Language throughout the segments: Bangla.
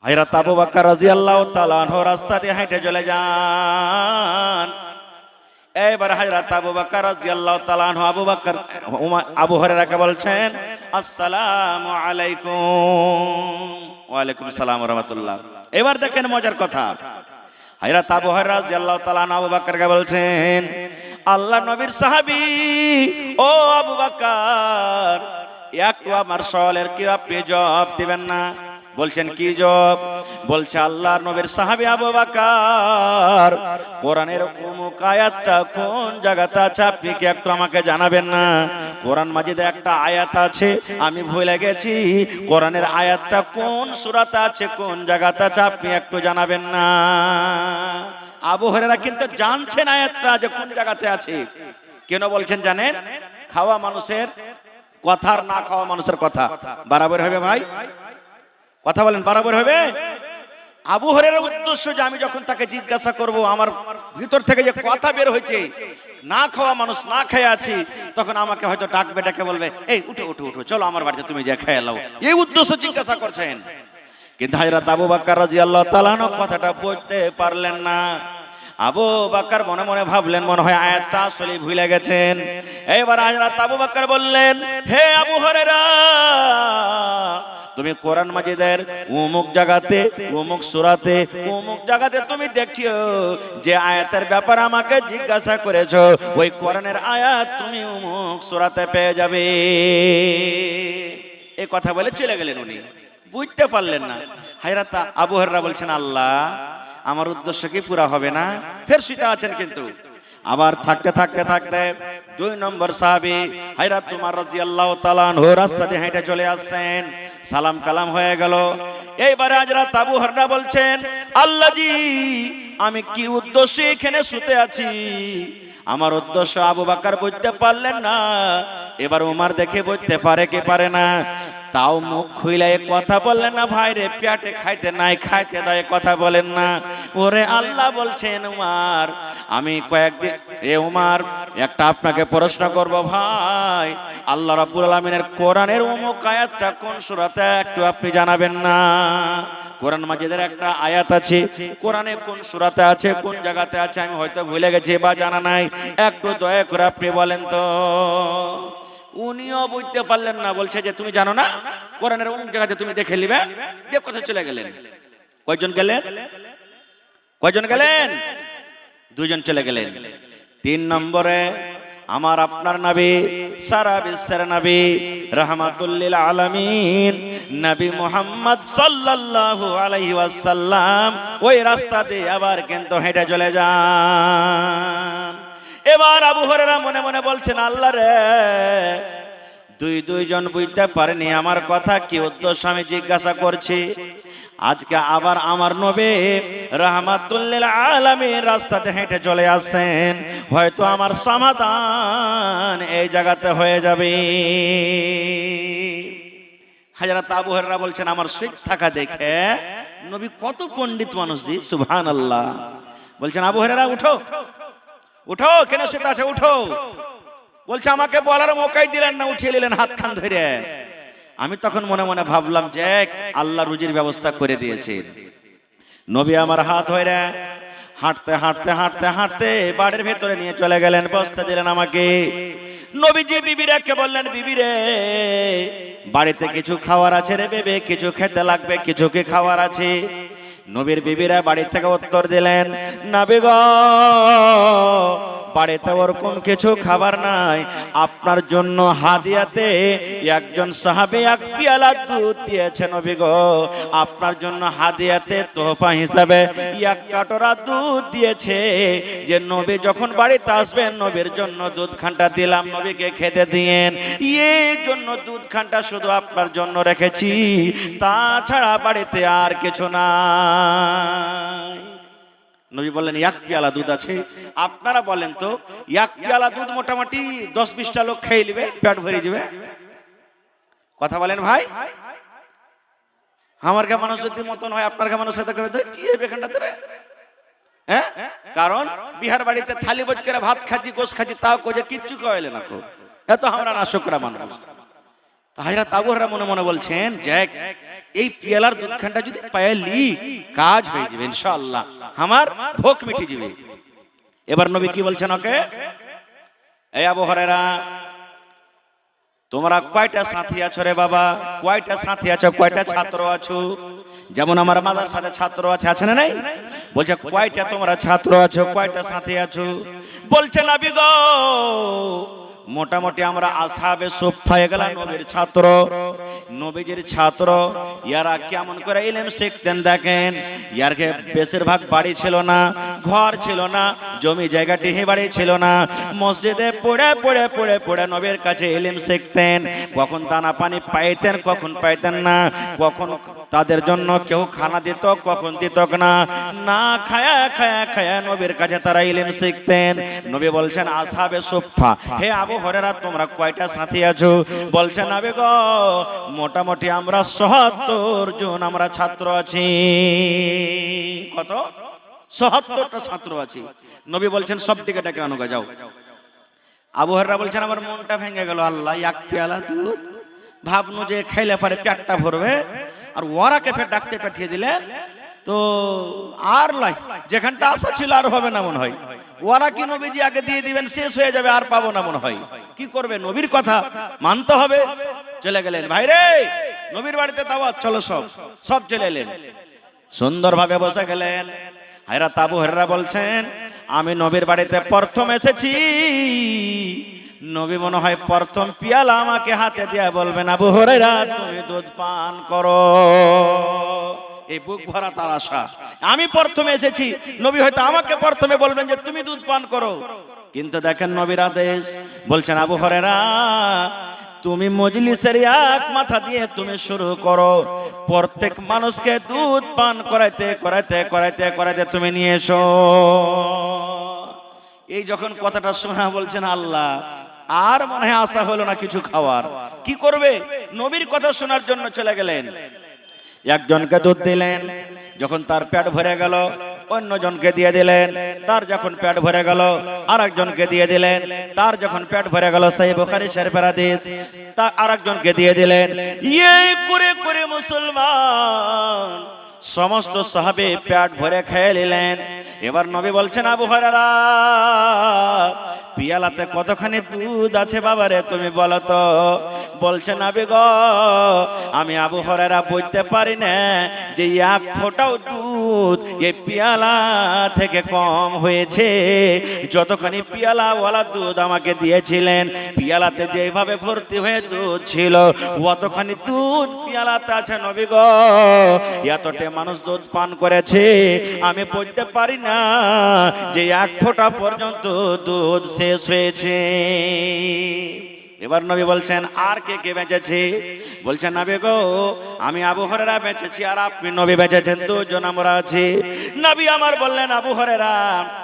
হযরত আবু বকর রাদিয়াল্লাহু তাআলা আনহু রাস্তা দিয়ে হেঁটে চলে যান। এবার হযরত আবু বকর রাদিয়াল্লাহু তাআলা আনহু আবু হুরায়রাকে বলছেন, আসসালামু আলাইকুম। ওয়া আলাইকুম আসসালাম ওয়া রাহমাতুল্লাহ। এবার দেখেন মজার কথা, হযরত আবু হুরায়রা রাদিয়াল্লাহু তাআলা আনহু আবু বকরকে বলছেন, আল্লাহর নবীর সাহাবী ও আবু বকর, একটু আমার সওয়ালের কি আপনি জবাব দিবেন না? বলছেন কি জবাব? বলছে আল্লাহর নবীর সাহাবী আবু বকর, কোরআনের অমুক আয়াতটা কোন জায়গাতে আছে আপনি কি একটু আমাকে জানাবেন না? কোরআন মাজিদে একটা আয়াত আছে, আমি ভুলে গেছি কোরআনের আয়াতটা কোন সূরাতে আছে, কোন জায়গাতে আছে, আপনি একটু জানাবেন না? আবু হুরায়রা কিন্তু জানছেন আয়াতটা যে কোন জায়গাতে আছে। কেন বলছেন জানেন? খাওয়া মানুষের কথা আর না খাওয়া মানুষের কথা বরাবর হবে ভাই? কথা বলেন, বরাবর হবে? আবু হুরায়রার উদ্দেশ্য যে আমি যখন তাকে জিজ্ঞাসা করব, আমার ভিতর থেকে যে কথা বের হয়েছে, না খাওয়া মানুষ না খেয়ে আছি, তখন আমাকে হয়তো ডাকবে, ডেকে বলবে, এই উঠো উঠো উঠো, চলো আমার বাড়িতে তুমি যা খেয়ে নাও, এই উদ্দেশ্য জিজ্ঞাসা করছেন। কিন্তু হযরত আবু বকর রাদিয়াল্লাহু তাআলা আনহু কথাটা বুঝতে পারলেন না। আবু বকর মনে মনে ভাবলেন, মনে হয় আয়াতটা আসলে ভুলে গেছেন। এবার হযরত আবু বকর বললেন, হে আবু হুরায়রা, তুমি কোরআন মাজিদের অমুক জায়গাতে, অমুক সূরাতে, অমুক জায়গাতে তুমি দেখছো যে আয়াতের ব্যাপারে আমাকে জিজ্ঞাসা করেছো, ওই কোরআনের আয়াত তুমি অমুক সূরাতে পেয়ে যাবে। এই কথা বলে চলে গেলেন উনি, বুঝতে পারলেন না। হযরত আবু হুরায়রা বলছেন, আল্লাহ আমার উদ্দেশ্য কি পুরা হবে না? ফের শুইতে আছেন। কিন্তু আবার থাকতে থাকতে থাকতে 2 নম্বর সাহাবী হযরত উমর রাদিয়াল্লাহু তাআলা আনহু রাস্তা দিয়ে হেঁটে চলে আসছেন। সালাম কালাম হয়ে গেল। এইবারে হযরত আবু হুরায়রা বলছেন, আল্লাহ জি, আমি কি উদ্দেশ্যে এখানে শুতে আছি? আমার উদ্দেশ্য আবু বকর বুঝতে পারলেন না। এবার উমর দেখে বুঝতে পারে কি পারে না, তাও মুখ খুইলা কথা বললেন না, ভাই রে পেটে খাইতে নাই, খাইতে দেয় কথা বলেন না। ওরে আল্লাহ বলছেন, উমর আমি কয়েকদিন, এ উমর একটা আপনাকে প্রশ্ন করব ভাই, আল্লাহ রাব্বুল আলামিনের কোরআনের অমুক আয়াতটা কোন সূরাতে একটু আপনি জানাবেন না? কোরআন মাজিদের একটা আয়াত আছে, কোরআনে কোন সূরাতে আছে, কোন জায়গাতে আছে আমি হয়তো ভুলে গেছি বা জানা নাই, একটু দয়া করে আপনি বলেন তো। উনিও বুঝতে পারলেন না, বলছে যে তুমি জানো না, কোরআনের অমুক জায়গাতে তুমি দেখে নিবে। দিয়ে কোথায় চলে গেলেন? কয়জন গেলেন? কয়জন গেলেন? 2 জন চলে গেলেন। 3 নম্বরে আমার আপনার নবী, সারা বিশ্বের নবী, রাহমাতুল লিল আলামিন নবী মুহাম্মদ সাল্লাল্লাহু আলাইহি ওয়াসাল্লাম ওই রাস্তা দিয়ে আবার কিন্তু হেঁটে চলে যান। এবার আবু হুরায়রা মনে মনে বলছেন, আল্লাহ রে, 2 জন বুঝতে পারেনি আমার কথা, কি উদ্দেশ্য আমি জিজ্ঞাসা করছি। আজকে আবার আমার নবী রাহমাতুল লিল আলামিন রাস্তাতে হেঁটে চলে আসেন, হয়তো আমার সমাধান এই জায়গাতে হয়ে যাবে। হযরত আবু হুরায়রা বলছেন, আমার সুখ থাকা দেখে নবী কত পণ্ডিত মানুষ জি, সুবহানাল্লাহ। বলছেন, আবু হুরায়রা উঠো উঠো, কেন শুতে আছে, উঠো। বলছে, আমাকে বলার মৌকাই দিলেন না, উঠিয়ে নিলেন হাত খান ধরে। আমি তখন মনে মনে ভাবলাম যে আল্লাহ রুজির ব্যবস্থা করে দিয়েছেন। নবী আমার হাত ধরে হাঁটতে হাঁটতে হাঁটতে হাঁটতে বাড়ির ভেতরে নিয়ে চলে গেলেন, বসতে দিলেন আমাকে। নবীজি বিবিরাকে বললেন, বিবি রে, বাড়িতে কিছু খাওয়ার আছে রে বেবে, কিছু খেতে লাগবে, কিছু কি খাওয়ার আছে? নবীর বিবিরা বাড়ি থেকে উত্তর দিলেন, নবী গো, বাড়িতে ওরকম কিছু খাবার নাই, আপনার জন্য হাদিয়াতে একজন সাহাবী 1 পেয়ালা দুধ দিয়েছে। নবী গো, আপনার জন্য হাদিয়াতে তোহফা হিসাবে 1 কাটোরা দুধ দিয়েছে, যে নবী যখন বাড়িতে আসবেন নবীর জন্য দুধ খানটা দিলাম, নবীকে খেতে দিয়েন, এই জন্য দুধ খানটা শুধু আপনার জন্য রেখেছি, তাছাড়া বাড়িতে আর কিছু নাই। নবী বললেন, 1 পেয়ালা দুধ আছে। আপনারা বলেন তো, 1 পেয়ালা দুধ মোটামুটি 10-20টা লোক খেয়ে নেবে, পেট ভরে যাবে? কথা বলেন ভাই। আমার কে মানুষ যদি মতন হয়, আপনার কে মানুষ হয়তো কি হবে এখানটাতে রে? হ্যাঁ, কারণ বিহার বাড়িতে থালি বোঝ করে ভাত খাচ্ছি, গোশ খাচ্ছি, তাও কোজে কিচ্ছু কইলে না, এত আমরা না শুকরা মানুষ। হযরত আবু হুরায়রা মনে মনে বলছেন, যাক এই পেয়ালার দুধখানটা যদি পাইলি কাজ হয়ে যাবে ইনশাআল্লাহ, আমার ভোগ মিটে যাবে। এবার নবী কি বলছেন ওকে, এই আবু হুরায়রা তোমরা কয়টা সাথী আছো রে বাবা, কয়টা সাথী আছো, কয়টা ছাত্র আছো? যেমন আমার মাদ্রাসাতে ছাত্র আছে না নাই? বলছে কয়টা তোমরা ছাত্র আছো, কয়টা সাথী আছো? বলছে নবী গো মোটামুটি আমরা আসহাবে সুফফা এগুলা নবীর ছাত্র, নবীজির ছাত্র। ইয়ারা কেমন করে ইলম শিখতেন দেখেন, ইয়ারকে বেশিরভাগ বাড়ি ছিল না, ঘর ছিল না, জমি জায়গা টিহি বাড়ি ছিল না, মসজিদে পড়ে পড়ে পড়ে পড়ে নবীর কাছে ইলম শিখতেন। কখন দানা পানি পাইতেন, কখন পাইতেন না, কখন তাদের জন্য কেউ খানা দিত, কখন দিত না, না খায়া খায়া খায়া নবীর কাছে তারা ইলম শিখতেন। নবী বলছেন আসহাবে সুফফা, হে আবু হুরায়রা তোমরা কয়টা সাথী আছো? বলছেন নবী গো মোটামুটি আমরা ৭৭ জন আমরা ছাত্র আছি। কত? ৭৭টা ছাত্র আছি। নবী বলছেন সব দিকে ডেকে আনো যাও। আবু হুরায়রা বলছেন আমার মনটা ভেঙে গেল, আল্লাহ এক পেয়ালা দুধ ভাবনু যে খাইলে পারে পেটটা ভরবে, আর ওরাকে ফের ডাকতে পাঠিয়ে দিলেন তো আর লাই যেখানটা আশা ছিল আর হবে না মনে হয়। ওরা কি নবীজি আগে দিয়ে দিবেন, শেষ হয়ে যাবে, আর পাবো না মনে হয়। কি করবে, নবীর কথা মানতে হবে। চলে গেলেন ভাই রে নবীর বাড়িতে দাওয়াত, চলো সব সব চলে এলেন, সুন্দরভাবে বসে গেলেন। হযরত আবু হুরায়রা বলছেন আমি নবীর বাড়িতে প্রথম এসেছি, নবী মনে হয় প্রথম পিয়ালা আমাকে হাতে দিয়ে বলবেন আবু হুরায়রা তুমি দুধ পান করো। এই বুক ভরা তার আশা, আমি প্রথমে এসেছি, নবী হয়তো আমাকে প্রথমে বলবেন যে তুমি দুধ পান করো। কিন্তু দেখেন নবীর আদেশ, বলছেন আবু হুরায়রা তুমি মজলিসের এক মাথা দিয়ে তুমি শুরু করো, প্রত্যেক মানুষকে দুধ পান করাইতে করাইতে করাইতে করাইতে তুমি নিয়ে এসো। এই যখন কথাটা শোনা বলছেন আল্লাহ আর মনে হয় আশা হলো না কিছু খাওয়ার। কি করবে, নবীর কথা শোনার জন্য চলে গেলেন। একজনকে দুধ দিলেন, যখন তার পেট ভরে গেল অন্যজনকে দিয়ে দিলেন, তার যখন পেট ভরে গেল আরেকজনকে দিয়ে দিলেন, তার যখন পেট ভরে গেল সহিহ বুখারী শরীফের হাদিস, তা আরেকজনকে দিয়ে দিলেন। এই করে করে মুসলমান সমস্ত সাহাবী পেট ভরে খেয়ে নিলেন। এবার নবী বলছেন আবু হুরায়রা পিয়ালাতে কতখানি দুধ আছে বাবারে তুমি বলো তো। বলছেন নবী গো আমি আবু হুরায়রা বুঝতে পারি না যে এক ফোঁটাও দুধ এই পিয়ালা থেকে কম হয়েছে। যতখানি পিয়ালাওয়ালা দুধ আমাকে দিয়েছিলেন, পিয়ালাতে যেভাবে ভর্তি হয়ে দুধ ছিল অতখানি দুধ পিয়ালাতে আছে নবী গো। এতটা মানুষ দুধ পান করেছে, আমি বুঝতে পারি না যে এক ফোঁটা পর্যন্ত দুধ শেষ হয়েছে। এবার নবী বলছেন আর কে কে বেঁচেছে? বলছেন নবী গো আমি আবু হুরায়রা বেঁচেছি আর আপনি নবী বেঁচেছেন, দুজন আমরা আছি। নবী আমার বললেন আবু হুরায়রা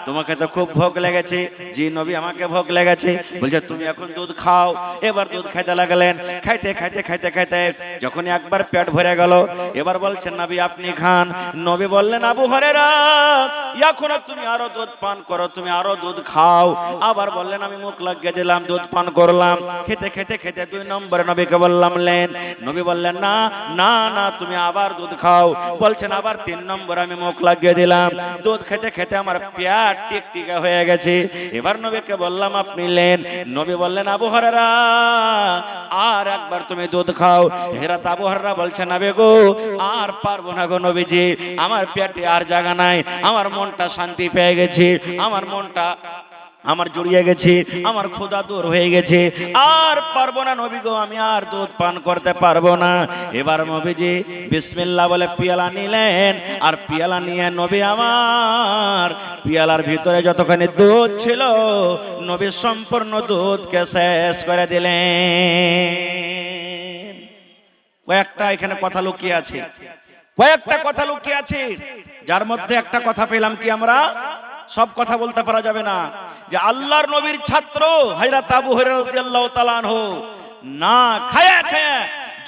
তোমাকে তো খুব ভোগ লেগেছে। জি নবী আমাকে ভোগ লেগেছে। বলছে তুমি এখন দুধ খাও। এবার দুধ খাইতে লাগলেন, খাইতে খাইতে খাইতে খাইতে যখন একবার পেট ভরে গেল এবার বলছেন নবী আপনি খান। নবী বললেন আবু হুরায়রা এখনো তুমি আরো দুধ পান করো, তুমি আরো দুধ খাও। আবার বললেন আমি মুখ লাগিয়ে দিলাম, দুধ পান করলাম। খেতে খেতে খেতে 2 নম্বরে নবীকে বললাম লেন। নবী বললেন না না না তুমি আবার দুধ খাও। বলছেন আবার 3 নম্বরে আমি মুখ লাগিয়ে দিলাম। দুধ খেতে খেতে আমার পেট টিকটিকা হয়ে গেছে। এবার নবীকে বললাম আপনি লেন। নবী বললেন আবু হুরায়রা আর একবার তুমি দুধ খাও। হযরত আবু হুরায়রা বলছেন নবী গো আর পারবো না গো নবীজি, আমার পেটে আর জায়গা নাই, আমার মনটা শান্তি পেয়ে গেছে, আমার মনটা আমার জড়িয়ে গেছে, আমার ক্ষুধা দূর হয়ে গেছে, আর পারবো না নবী গো, আমি আর দুধ পান করতে পারবো না। এবার নবীজি বিসমিল্লাহ বলে পিয়ালা নিলেন, আর পিয়ালা নিয়ে নবী আমার পিয়ালার ভিতরে যতখানি দুধ ছিল নবী সম্পূর্ণ দুধকে শেষ করে দিলেন। কয়েকটা এখানে কথা লুকিয়ে আছে, কয়েকটা কথা লুকিয়ে আছে, যার মধ্যে একটা কথা পেলাম কি আমরা সব কথা বলতে পারা যাবে না, যে আল্লাহর নবীর ছাত্র হযরত আবু হুরায়রা রাদিয়াল্লাহু তাআলা আনহু না খায়া খায়া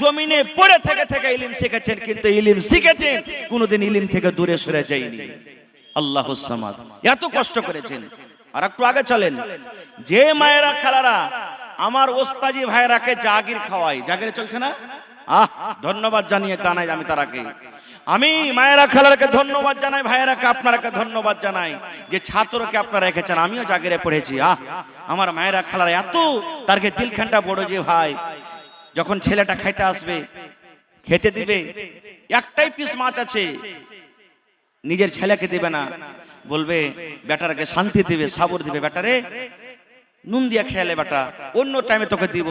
জমিনে পড়ে থেকে থেকে ইলম শিখেছেন, কিন্তু ইলম শিখেছেন কোনোদিন ইলম থেকে দূরে সরে যায়নি। আল্লাহুস সামাদ, এত কষ্ট করেছেন। আর একটু আগে চলেন, যে মায়েরা খালারা আমার ওস্তাজি ভাইরাকে জাগির খাওয়াই, জাগির চলছে না, ধন্যবাদ জানিয়ে জানাই আমি তারাকে। আমি মায়েরা খালারকে ধন্যবাদ জানাই, ভাইয়েরাকে আপনারাকে ধন্যবাদ জানাই যে ছাত্রকে আপনারা রেখেছেন। আমিও জাগিরে পড়েছি। আমার মায়েরা খালার এত তারকে দিলখানটা বড় যে ভাই, যখন ছেলেটা খাইতে আসবে, খেতে দিবে, একটাই পিস মাছ আছে, নিজের ছেলেকে দিবে না, বলবে বেটারকে শান্তি দিবে, সাবর দিবে, বেটারে নুন দিয়ে খেয়ালে বেটা, অন্য টাইমে তোকে দিব।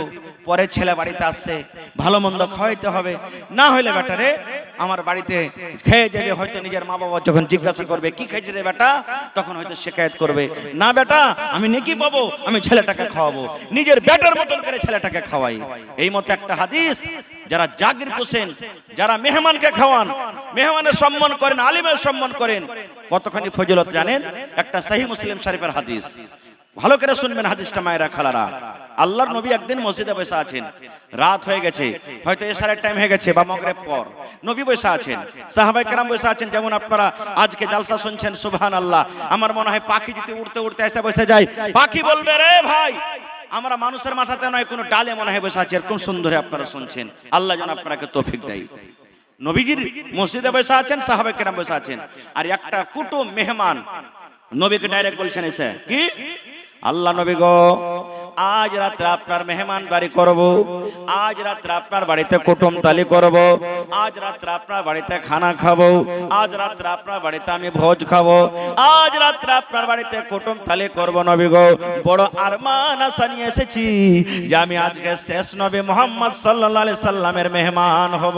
পরে ছেলে বাড়িতে আসছে, ভালো মন্দ খাওয়াইতে হবে, না হইলে বেটারে আমার বাড়িতে খেয়ে যাবে। হয়তো নিজের মা বাবা যখন জিজ্ঞাসা করবে কি খাইছে রে বেটা, তখন হয়তো শিকায়ত করবে, না বেটা আমি নেকি পাবো, আমি ছেলেটাকে খাওয়াবো, নিজের বেটার মতন করে ছেলেটাকে খাওয়াই। এই মতো একটা হাদিস। যারা জাগির পোষেন, যারা মেহমানকে খাওয়ান, মেহমানের সম্মান করেন, আলিমের সম্মান করেন, কতখানি ফজিলত জানেন? একটা সহিহ মুসলিম শরীফের হাদিস, ভালো করে শুনবেন হাদিসটা মায়েরা খালারা। আল্লাহর নবী একদিন মসজিদে বসে আছেন, রাত হয়ে গেছে, হয়তো এশারের টাইম হয়ে গেছে বা মাগরিব পর। নবী বসে আছেন, সাহাবায়ে কেরাম বসে আছেন। যেমন আপনারা আজকে জালসা শুনছেন, সুবহানাল্লাহ। আমার মনে হয় পাখি যদি উড়তে উড়তে এসে বসে যায়, পাখি বলবে রে ভাই আমরা মানুষের মাথাতে নয়, কোনো ডালে মনে হয় বসে আছে, এরকম সুন্দর আপনারা শুনছেন। আল্লাহ যেন আপনাকে তৌফিক দেয়। নবীজির মসজিদে বসে আছেন, সাহাবায়ে কেরাম বসে আছেন, আর একটা কুটুম মেহমান নবীকে ডাইরেক্ট বলছেন এসে, কি আল্লাহ নবী গো, আজ রাত্রে আপনার মেহমান বাড়ি করব, আজ রাত্রে আপনার বাড়িতে কুটুম তালি করব, আজ রাত্রে আপনার বাড়িতে খানা খাবো, আজ রাত্রে আপনার বাড়িতে আমি ভোজ খাবো, আজ রাত্রে আপনার বাড়িতে কুটুম তালি করব নবী গো। বড় আরমান আশা নিয়ে এসেছি যে আমি আজকে শেষ নবী মুহাম্মদ সাল্লাল্লাহু আলাইহি সাল্লামের মেহমান হব।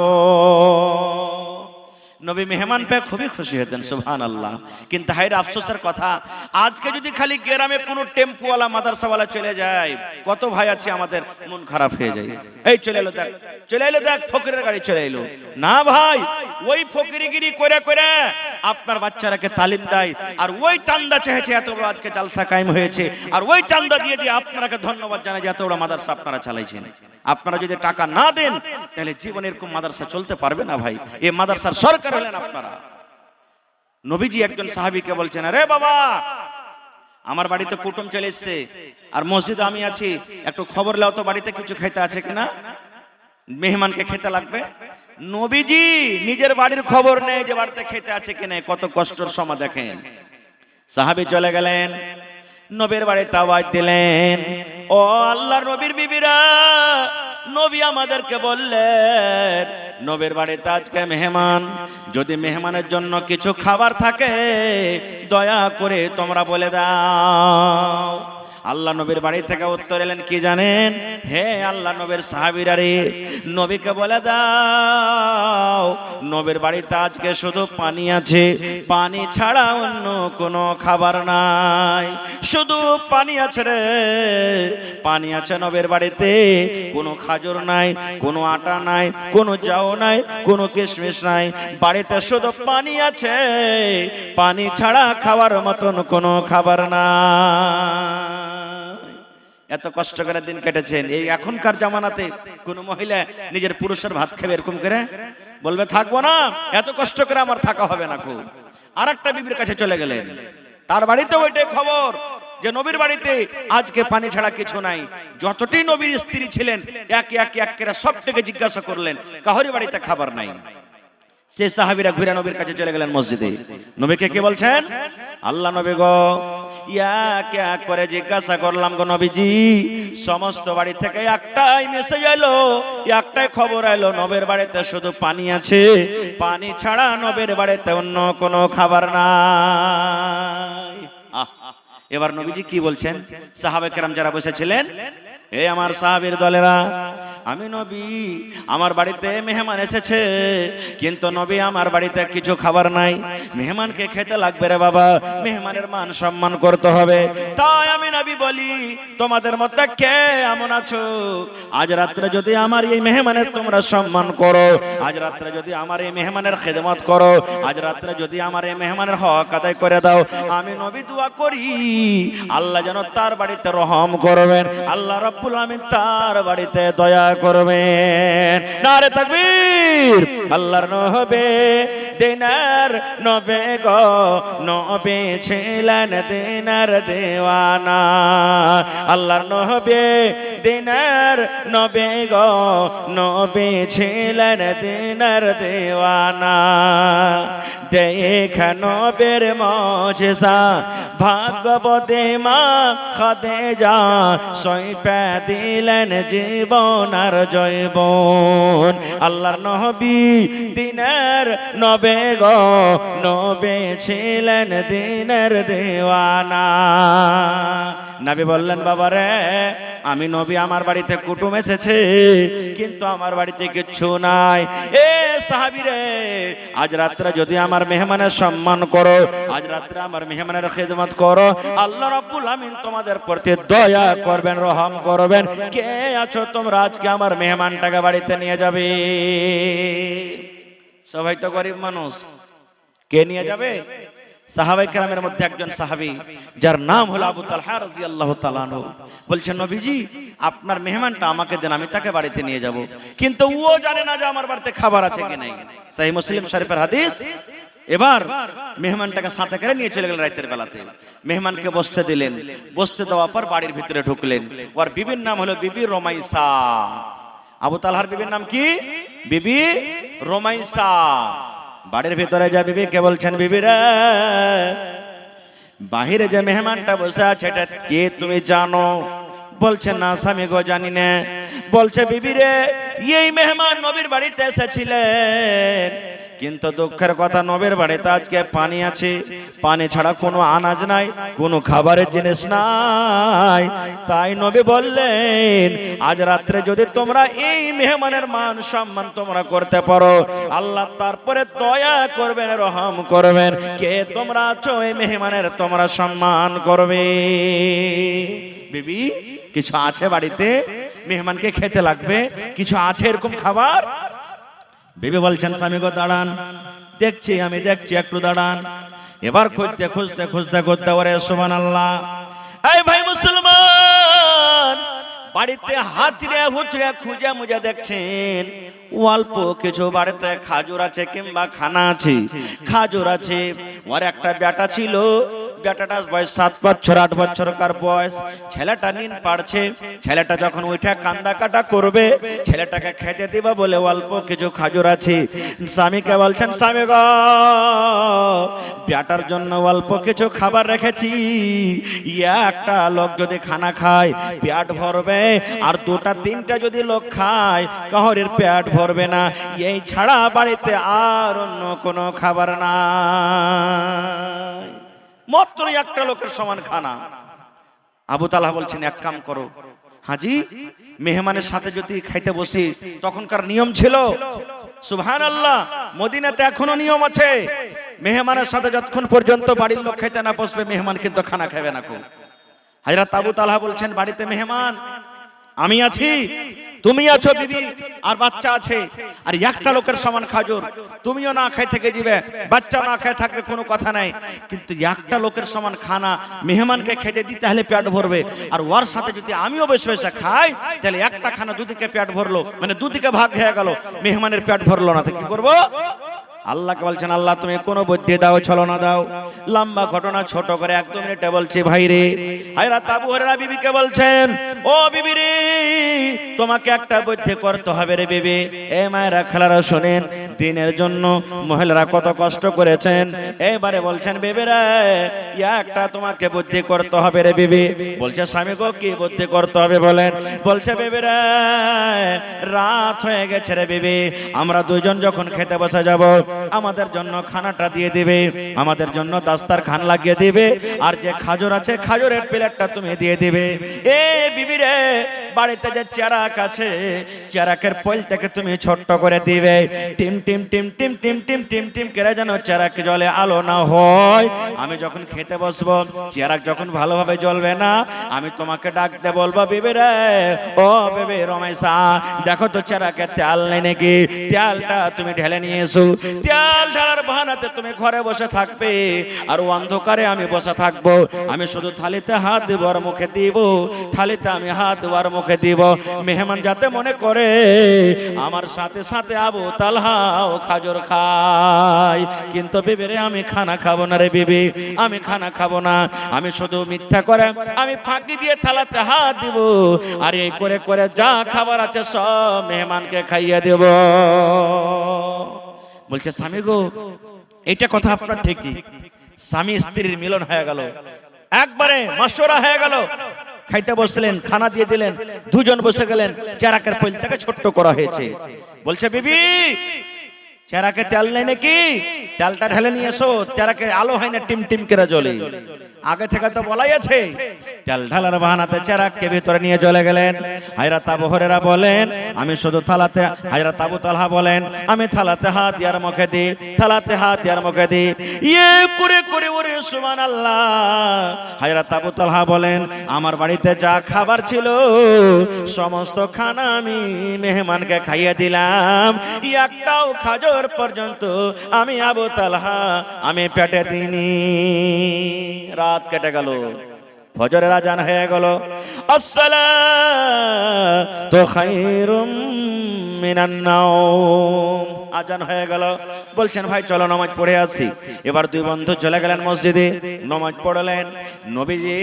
নবী মেহমান পেয়ে খুবই খুশি হতেন, সুবহানাল্লাহ। কিন্তু হায়রে আফসোসের কথা, আজকে যদি খালি গ্রামে কোনো টেম্পোওয়ালা মাদ্রাসাওয়ালা চলে যায়, কত ভাই আছে আমাদের মন খারাপ হয়ে যায়, এই চলে এলো দেখ, চলে এলো দেখ, ফকিরের গাড়ি চলে এলো। না ভাই, ওই ফকিরিগিরি করে করে আপনার বাচ্চারাকে তালিম দেয়, আর ওই চান্দা চেয়েছে এত বড় আজকে জালসা কায়েম হয়েছে, আর ওই চান্দা দিয়ে দিয়ে আপনাকে ধন্যবাদ জানাই যে এত বড় মাদ্রাসা আপনারা চালাইছেন। আপনারা যদি টাকা না দেন তাহলে জীবনে এরকম মাদ্রাসা চলতে পারবে না ভাই। এই মাদ্রাসার সরকার হলেন আপনারা। নবীজি একজন সাহাবীকে বলছেন, আরে বাবা আমার বাড়িতে কুটুম চলে এসেছে, আর মসজিদে আমি আছি, একটু খবর লাও তো বাড়িতে কিছু খেতে আছে কিনা, মেহমানকে খেতে লাগবে। নবীজি নিজের বাড়ির খবর নেই যে বাড়িতে খেতে আছে কিনা, কত কষ্টের সময় দেখেন। সাহাবী চলে গেলেন, নবীর বাড়িতে আওয়াজ দিলেন, ও আল্লাহর নবীর বিবিরা, নবী আমাদেরকে বললেন নবীর বাড়িতে আজকে মেহমান, যদি মেহমানের জন্য কিছু খাবার থাকে দয়া করে তোমরা বলে দাও। আল্লাহ নবীর বাড়ি থেকে উত্তর এলেন কি জানেন? হে আল্লাহ নবীর সাহাবীরা রে, নবীকে বলে দাও নবীর বাড়িতে আজকে শুধু পানি আছে, পানি ছাড়া অন্য কোনো খাবার নাই, শুধু পানি আছে রে, পানি আছে নবীর বাড়িতে, কোনো খাজুর নাই, কোনো আটা নাই, কোনো জাও নাই, কোনো কিশমিশ নাই, বাড়িতে শুধু পানি আছে, পানি ছাড়া খাওয়ার মতন কোনো খাবার নাই। এত কষ্ট করে দিন কেটেছেন। এই এখনকার জামানাতে কোন মহিলা নিজের পুরুষের ভাত খাবে এরকম করে বলবে থাকবো না, এত কষ্ট করে আমার থাকা হবে না। খুব আর একটা বিবির কাছে চলে গেলেন, তার বাড়িতে ওইটাই খবর যে নবীর বাড়িতে আজকে পানি ছাড়া কিছু নাই। যতটি নবীর স্ত্রী ছিলেন একে একে একেরা সবটাকে জিজ্ঞাসা করলেন, কাহরি বাড়িতে খাবার নাই। সে সাহাবীরা ঘুরে নবীর কাছে চলে গেলেন মসজিদে। নবীকে কি বলছেন? আল্লাহ নবী গো, এক এক করে জিজ্ঞাসা করলাম গো নবীজি, সমস্ত বাড়ি থেকে একটাই মেসেজ এলো, একটাই খবর এলো, নবীর বাড়িতে শুধু পানি আছে, পানি ছাড়া নবীর বাড়িতে অন্য কোনো খাবার নাই। এবার নবীজি কি বলছেন? সাহাবায়ে কেরাম যারা বসেছিলেন, এ আমার সাহাবীর দলেরা, আমি নবী, আমার বাড়িতে মেহমান এসেছে, কিন্তু নবী আমার বাড়িতে কিছু খাবার নাই, মেহমানকে খেতে লাগবে রে বাবা, মেহমানের মান সম্মান করতে হবে। তাই আমি নবী বলি, তোমাদের মধ্যে কে এমন আছো আজ রাত্রে যদি আমার এই মেহমানের তোমরা সম্মান করো, আজ রাত্রে যদি আমার এই মেহমানের খেদমত করো, আজ রাত্রে যদি আমার এই মেহমানের হক আদায় করে দাও, আমি নবী দোয়া করি আল্লাহ যেন তার বাড়িতে রহম করবেন, আল্লাহ রাব্বুল আমিন তার বাড়িতে দয়া করবেন। নারে তাকবীর, আল্লাহর নবী দিনের নবী গো নবী ছিলেন দিনের দেওয়ানা আল্লাহর নবী দিনের নবী গো নবী ছিলেন দিনের দেওয়ানা দেখে নবীর মুজিজা ভাগবতী মা খাদিজা সইপে দিলেন জীবন আর জৈবন আল্লাহর নবী দিনের নবী গো নবী ছিলেন দিনের দেওয়ানা নবী বললেন বাবারে আমি নবী আমার বাড়িতে কুটুম এসেছে কিন্তু আমার বাড়িতে কিচ্ছু নাই এ সাহাবী রে আজ রাত্রে যদি আমার মেহমানের সম্মান করো আজ রাত্রে আমার মেহমানের খিদমত করো আল্লাহ রাব্বুল আমিন তোমাদের প্রতি দয়া করবেন রহম করবেন কে আছো তোমরা আজকে আমার মেহমানটাকে বাড়িতে নিয়ে যাবে সবাই তো গরিব মানুষ কে নিয়ে যাবে সাহাবায়ে কেরামের মধ্যে একজন সাহাবী যার নাম হলো আবু তালহা রাদিয়াল্লাহু তাআলা আনহু বলছেন নবীজি আপনার মেহমানটা আমাকে দেন আমি তাকে বাড়িতে নিয়ে যাব কিন্তু ও জানে না যে আমার বাড়িতে খাবার আছে কি নাই সহিহ মুসলিম শরীফের হাদিস এবার মেহমানটাকে সাথে করে নিয়ে চলে গেলেন রাতের বেলাতে মেহমানকে বসতে দিলেন বসতে দেওয়ার পর বাড়ির ভিতরে ঢুকলেন ওর বিবির নাম হলো বিবি রোমাইসা আবু তালহার বিবির নাম কি বিবি রোমাইসা বাড়ির ভিতরে যা বিবি কে বলছেন বিবি রে বাহিরে যে মেহমানটা বসে আছে এটা কে তুমি জানো বলছে না স্বামী গো জানি না বলছে বিবি রে এই মেহমান নবীর বাড়িতে এসেছিলেন কিন্তু দুঃখের কথা নবীর বাড়িতে আজকে পানি আছে পানি ছাড়া কোনো আনাজ নাই কোনো খাবারের জিনিস নাই তাই নবী বললেন আজ রাত্রে যদি তোমরা এই মেহমানের মান সম্মান তোমরা করতে পারো আল্লাহ তারপরে দয়া করবেন রহম করবেন কে তোমরা আছো এই মেহমানের তোমরা সম্মান করবে বিবি কিছু আছে বাড়িতে মেহমানকে খেতে লাগবে কিছু আছে এরকম খাবার বিবি বলছেন স্বামী গো দাঁড়ান দেখছি আমি দেখছি একটু দাঁড়ান এবার খুঁজতে খুঁজতে খুঁজতে খুঁজতে ওরে সুবহানাল্লাহ এই ভাই মুসলমান বাড়িতে হাতড়ে হুচড়ে খুঁজে মুজে দেখছেন অল্প কিছু বাড়িতে খাজুর আছে কিংবা খানা আছে খাজুর আছে ওর একটা বেটা ছিল বেটাটার বয়স 7 বছর 8 বছরকার বয়স ছেলেটা নিন পারছে ছেলেটা যখন ওইটা কান্দা কাটা করবে ছেলেটাকে খেতে দিবা বলে অল্প কিছু খাজুর আছে স্বামীকে বলছেন স্বামী গো বেটার জন্য অল্প কিছু খাবার রেখেছি একটা লোক যদি খানা খায় পেট ভরবে আর দুটা তিনটা যদি লোক খায় কাহরের পেট ভরবে না এই ছাড়া বাড়িতে আর অন্য কোনো খাবার নাই মাত্র একটা লোকের সমান খানা আবু তালহা বলছেন এক কাম করো হাজি মেহমানের সাথে যদি খাইতে বসি তখনকার নিয়ম ছিল সুবহানাল্লাহ মদিনাতে এখনো নিয়ম আছে মেহমানের সাথে যতক্ষণ পর্যন্ত বাড়ির লোক খাইতে না বসবে মেহমান কিন্তু খানা খাবে না কো হযরত আবু তালহা বলছেন বাড়িতে মেহমান আমি আছি তুমি আছো বিবি আর বাচ্চা আছে আর একটা লোকের সমান খাজুর তুমিও না খাই থেকে যাবে বাচ্চা না খায় থাকবে কোনো কথা নাই কিন্তু একটা লোকের সমান খানা মেহমানকে খেতে দিতে হলে পেট ভরবে আর ওর সাথে যদি আমিও বেশি বেশি খাই তাহলে একটা খানা দুদিকে পেট ভরলো মানে দুদিকে ভাগ হয়ে গেল মেহমানের পেট ভরলো না তো কি করবো আল্লাহকে বলছেন আল্লাহ তুমি কোনো বুদ্ধি দাও ছলনা দাও লম্বা ঘটনা ছোট করে 1-2 মিনিটে বলছি ভাই রে হযরত আবু হুরায়রা বিবিকে বলছেন ও বিবি রে তোমাকে একটা বুদ্ধি করতে হবে রে বিবি এই মায়েরা খালারা শুনেন দিনের জন্য মহিলারা কত কষ্ট করেছেন এইবারে বলছেন বিবি রে একটা তোমাকে বুদ্ধি করতে হবে রে বিবি বলছে স্বামী গো কি বুদ্ধি করতে হবে বলেন বলছে বিবি রে রাত হয়ে গেছে রে বিবি আমরা দুইজন যখন খেতে বসে যাব আমাদের জন্য খানাটা দিয়ে দিবে আমাদের জন্য দাস্তারখান লাগিয়ে দিবে আর যে খাজুর আছে খাজুরের প্লেটটা তুমি দিয়ে দিবে এ বিবি রে বাড়িতে যে চেরাক আছে চেরাকের পলটাকে তুমি ছোট্ট করে দিবে team team team team team team team team করে যেন চেরাক জ্বলে আলো না হয় আমি যখন খেতে বসবো চেরাক যখন ভালোভাবে জ্বলবে না আমি তোমাকে ডাক দে বলবো বিবি রে ও বিবি রমেশা দেখো তো চেরাকে তেল নেই নাকি তেলটা তুমি ঢেলে নিয়ে এসো তেল ঢালার বাহানাতে তুমি ঘরে বসে থাকবে আর অন্ধকারে আমি বসে থাকবো আমি শুধু থালিতে হাত দিব আর মুখে দিব থালিতে আমি হাত দেব আর মুখে দিব, মেহমান যাতে মনে করে আমার সাথে সাথে আবু তালহাও খাজর খায়। কিন্তু বিবি রে, আমি খানা খাবো না রে বিবি, আমি খানা খাবো না, আমি শুধু মিথ্যা করে আমি ফাঁকি দিয়ে থালাতে হাত দিব, আর এই করে করে যা খাবার আছে সব মেহমানকে খাইয়ে দেব। বলছে স্বামী গো, এটা কথা আপনার ঠিকই। স্বামী স্ত্রীর মিলন হয়ে গেল, একবারে মাশওয়ারা হয়ে গেল। খাইতে বসলেন, খানা দিয়ে দিলেন, দুজন বসে গেলেন। চেরাকের পৈলটাকে ছোট্ট করা হয়েছে। বলছে বিবি, চেরাকে তেল নেই নাকি? তেলটা ঢেলে নিয়ে এসো, চেরাকে আলো হয় না, টিম টিম করে জ্বলে। আগে থেকে তো বলাই আছে। তেল ঢালার বাহানাতে চেরাককে ভিতরে নিয়ে চলে গেলেন। হযরত আবু হুরায়রা বলেন, আমি শুধু থালাতে, হযরত আবু তালহা বলেন, আমি থালাতে হাত ইয়ার মুখে দিই, থালাতে হাত ইয়ার মুখে দিই, ইয়ে করে করে ওরে সুবহানাল্লাহ। হযরত আবু তালহা বলেন, আমার বাড়িতে যা খাবার ছিল সমস্ত খানা আমি মেহমানকে খাইয়ে দিলাম, একটাও খাজর পর্যন্ত আমি আবু তালহা আমি পেটে দিইনি। রাত কেটে গেল, ফজরের আজান হয়ে গেল। আসসালাতু খায়রুম মিনান নাওম, আজান হয়ে গেল। বলছেন ভাই চলো নামাজ পড়ে আসি। এবার দুই বন্ধু চলে গেলেন মসজিদে, নামাজ পড়লেন। নবীজি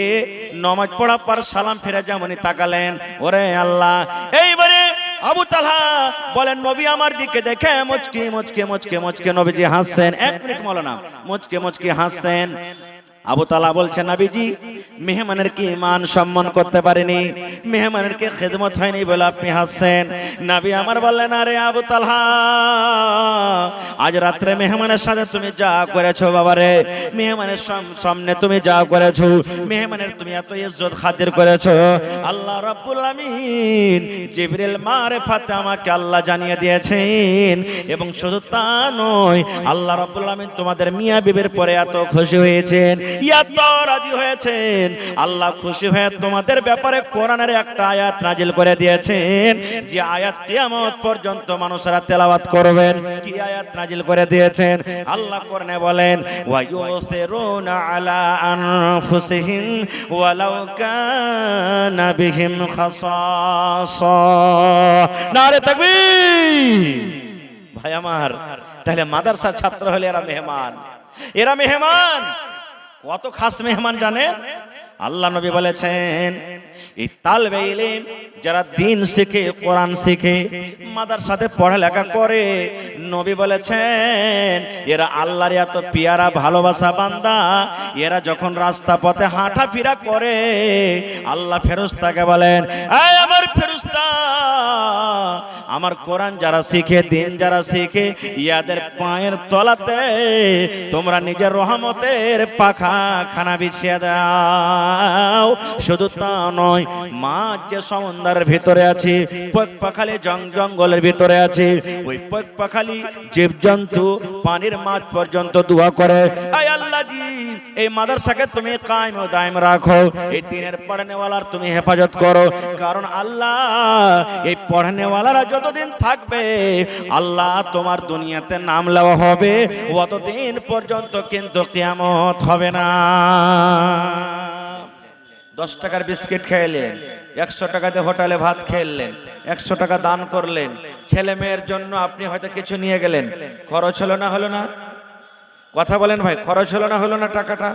নামাজ পড়ার পর সালাম ফিরে যেমনই তাকালেন, ওরে আল্লাহ। এইবারে আবু তালহা বলেন, নবী আমার দিকে দেখে মুচকি মুচকি মুচকি মুচকি নবীজি হাসছেন। এক মিনিট মৌলানা, মুচকি মুচকি হাসছেন। আবু তালহা বলছেন, নবীজি মেহমানের কি মান সম্মান করতে পারেনি, মেহমানের কি খেদমত হয়নি বলে আপনি হাসছেন? নবী আমার বললেন, আরে আবু তালহা, আজ রাত্রে মেহমানের সাথে তুমি যা করেছো বাবারে, মেহমানের সামনে তুমি যা করেছো, মেহমানের তুমি এত ইজ্জত খাতির করেছো, আল্লাহ রাব্বুল আমিন জিবরিল মারফতে আমাকে আল্লাহ জানিয়ে দিয়েছেন। এবং শুধু তা নয়, আল্লাহ রাব্বুল আমিন তোমাদের মিয়াঁ বিবির পরে এত খুশি হয়েছেন, এত রাজি হয়েছেন, আল্লাহ খুশি হয়ে তোমাদের ব্যাপারে কোরআনের একটা আয়াত নাজিল করে দিয়েছেন, যে আয়াত কিয়ামত পর্যন্ত মানুষরা তেলাওয়াত করবেন। কি আয়াত নাজিল করে দিয়েছেন? আল্লাহ কোরআনে বলেন, ওয়া ইউসিরুনা আলা আনফুসিহিম ওয়ালাউ কানা বিহিম খাসাসা। নারে তাকবীর। ভাই আমার, তাহলে মাদ্রাসার ছাত্র হলে এরা মেহমান, এরা মেহমান। কত খাস মেহমান জানেন? আল্লাহ নবী বলেছেন, এই তালবে ইলম যারা দিন শিখে, কোরআন শিখে, মাদ্রাসাতে পড়ালেখা করে, নবী বলেছেন এরা আল্লাহর এত পিয়ারা ভালোবাসা বান্দা। এরা যখন রাস্তা পথে হাঁটাফেরা করে, আল্লাহ ফেরেশতাকে বলেন, এই আমার ফেরেশতা, আমার কোরআন যারা শিখে, দিন যারা শিখে, ইয়াদের পায়ের তলাতে তোমরা নিজের রহমতের পাখা খানা বিছিয়ে দাও। শুধু তা নয়, মাছ যে সমুদ্রের ভিতরে আছে, পাখালি জঙ্গলের ভিতরে আছে, ওই পাখালি জীবজন্তু, পানির মাছ পর্যন্ত দোয়া করে, আয় আল্লাহ জি এই মাদ্রাসাকে তুমি কায়েম ও দায়েম রাখো, এই দিনের পড়ানেওয়ালার তুমি হেফাজত করো। কারণ আল্লাহ এই পড়ানেওয়ালারা যতদিন থাকবে, আল্লাহ তোমার দুনিয়াতে নাম লওয়া হবে, অতদিন পর্যন্ত কিন্তু কিয়ামত হবে না। 10 টাকার বিস্কিট খেলেন, 100 টাকাতে হোটেলে ভাত খেলেন, 100 টাকা দান করলেন, ছেলে মেয়ের জন্য আপনি হয়তো কিছু নিয়ে গেলেন, খরচ হলো না? হলো না? কথা বলেন ভাই, খরচ হলো না? হলো না টাকাটা?